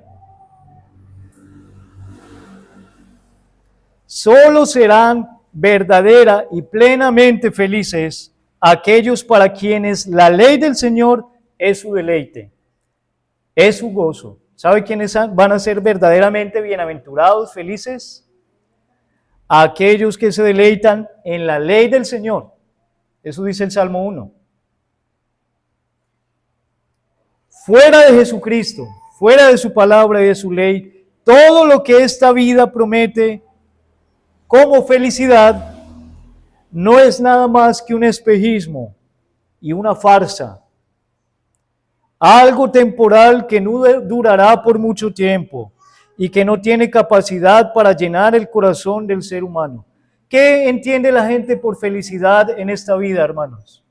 solo serán verdadera y plenamente felices aquellos para quienes la ley del Señor es su deleite, es su gozo. ¿Sabe quiénes van a ser verdaderamente bienaventurados, felices? Aquellos que se deleitan en la ley del Señor. Eso dice el Salmo 1. Fuera de Jesucristo, fuera de su palabra y de su ley, todo lo que esta vida promete como felicidad no es nada más que un espejismo y una farsa. Algo temporal que no durará por mucho tiempo y que no tiene capacidad para llenar el corazón del ser humano. ¿Qué entiende la gente por felicidad en esta vida, hermanos?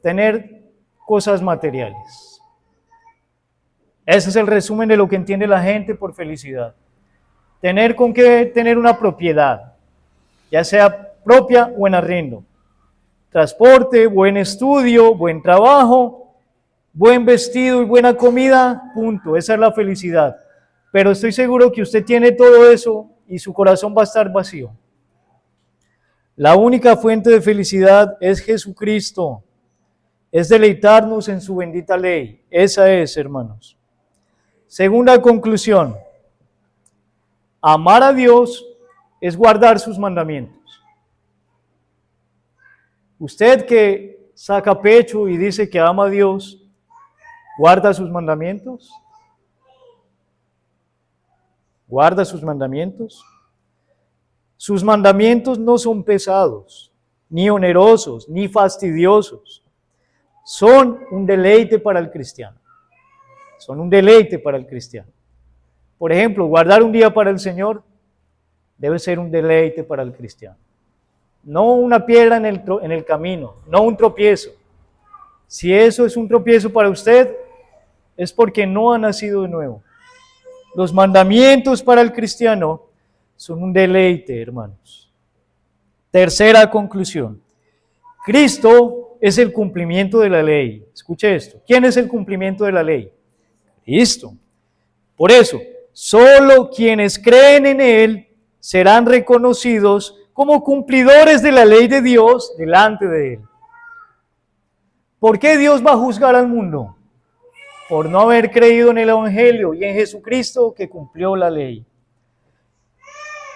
Tener cosas materiales. Ese es el resumen de lo que entiende la gente por felicidad. Tener con qué tener una propiedad, ya sea propia o en arriendo. Transporte, buen estudio, buen trabajo, buen vestido y buena comida, punto. Esa es la felicidad. Pero estoy seguro que usted tiene todo eso y su corazón va a estar vacío. La única fuente de felicidad es Jesucristo. Es deleitarnos en su bendita ley. Esa es, hermanos. Segunda conclusión. Amar a Dios es guardar sus mandamientos. Usted que saca pecho y dice que ama a Dios, ¿guarda sus mandamientos? ¿Guarda sus mandamientos? Sus mandamientos no son pesados, ni onerosos, ni fastidiosos. Son un deleite para el cristiano. Son un deleite para el cristiano. Por ejemplo, guardar un día para el Señor debe ser un deleite para el cristiano. No una piedra en el camino, no un tropiezo. Si eso es un tropiezo para usted, es porque no ha nacido de nuevo. Los mandamientos para el cristiano son un deleite, hermanos. Tercera conclusión. Cristo es el cumplimiento de la ley. Escuche esto. ¿Quién es el cumplimiento de la ley? Cristo. Por eso, solo quienes creen en Él serán reconocidos como cumplidores de la ley de Dios delante de Él. ¿Por qué Dios va a juzgar al mundo? Por no haber creído en el Evangelio y en Jesucristo que cumplió la ley.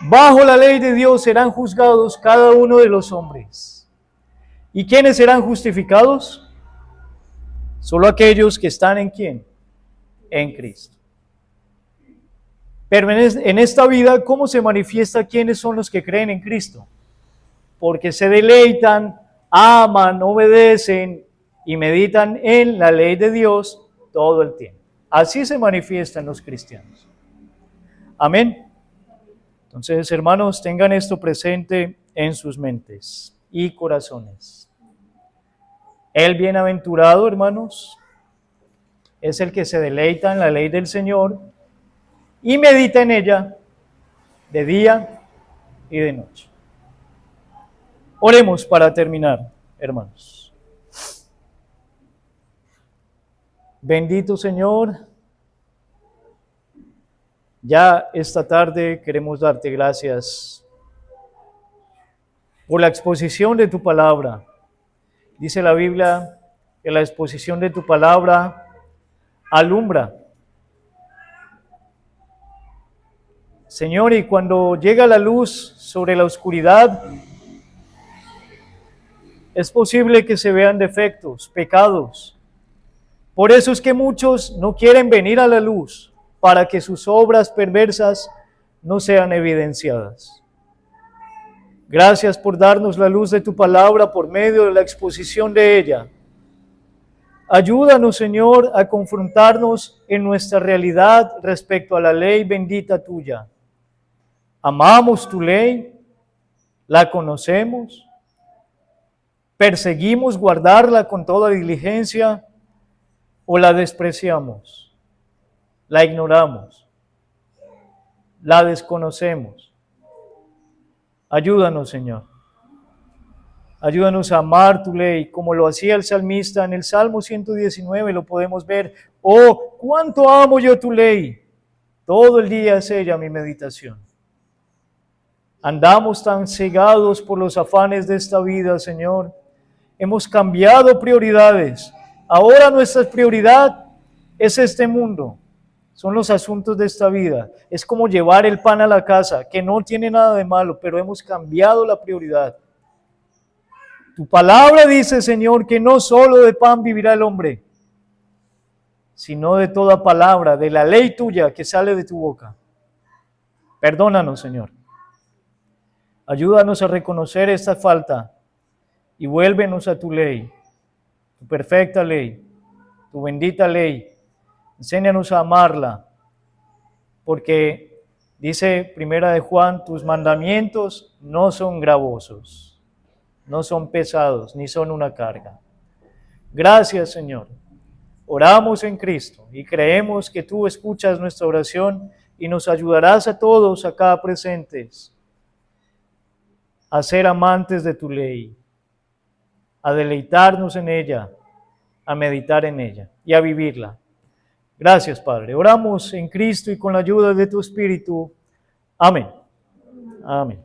Bajo la ley de Dios serán juzgados cada uno de los hombres. ¿Y quiénes serán justificados? Solo aquellos que están en ¿quién? En Cristo. Pero en esta vida, ¿cómo se manifiesta quiénes son los que creen en Cristo? Porque se deleitan, aman, obedecen y meditan en la ley de Dios todo el tiempo. Así se manifiestan los cristianos. Amén. Entonces, hermanos, tengan esto presente en sus mentes y corazones. El bienaventurado, hermanos, es el que se deleita en la ley del Señor y medita en ella de día y de noche. Oremos para terminar, hermanos. Bendito Señor, ya esta tarde queremos darte gracias por la exposición de tu palabra. Dice la Biblia que la exposición de tu palabra alumbra. Señor, y cuando llega la luz sobre la oscuridad, es posible que se vean defectos, pecados. Por eso es que muchos no quieren venir a la luz, para que sus obras perversas no sean evidenciadas. Gracias por darnos la luz de tu palabra por medio de la exposición de ella. Ayúdanos, Señor, a confrontarnos en nuestra realidad respecto a la ley bendita tuya. Amamos tu ley, la conocemos, perseguimos guardarla con toda diligencia o la despreciamos, la ignoramos, la desconocemos. Ayúdanos, Señor. Ayúdanos a amar tu ley, como lo hacía el salmista en el Salmo 119, lo podemos ver. Oh, cuánto amo yo tu ley. Todo el día es ella mi meditación. Andamos tan cegados por los afanes de esta vida, Señor. Hemos cambiado prioridades. Ahora nuestra prioridad es este mundo. Son los asuntos de esta vida. Es como llevar el pan a la casa, que no tiene nada de malo, pero hemos cambiado la prioridad. Tu palabra dice, Señor, que no solo de pan vivirá el hombre, sino de toda palabra, de la ley tuya que sale de tu boca. Perdónanos, Señor. Ayúdanos a reconocer esta falta y vuélvenos a tu ley, tu perfecta ley, tu bendita ley. Enséñanos a amarla, porque dice Primera de Juan, tus mandamientos no son gravosos, no son pesados, ni son una carga. Gracias, Señor. Oramos en Cristo y creemos que tú escuchas nuestra oración y nos ayudarás a todos acá presentes a ser amantes de tu ley, a deleitarnos en ella, a meditar en ella y a vivirla. Gracias, Padre. Oramos en Cristo y con la ayuda de tu Espíritu. Amén. Amén.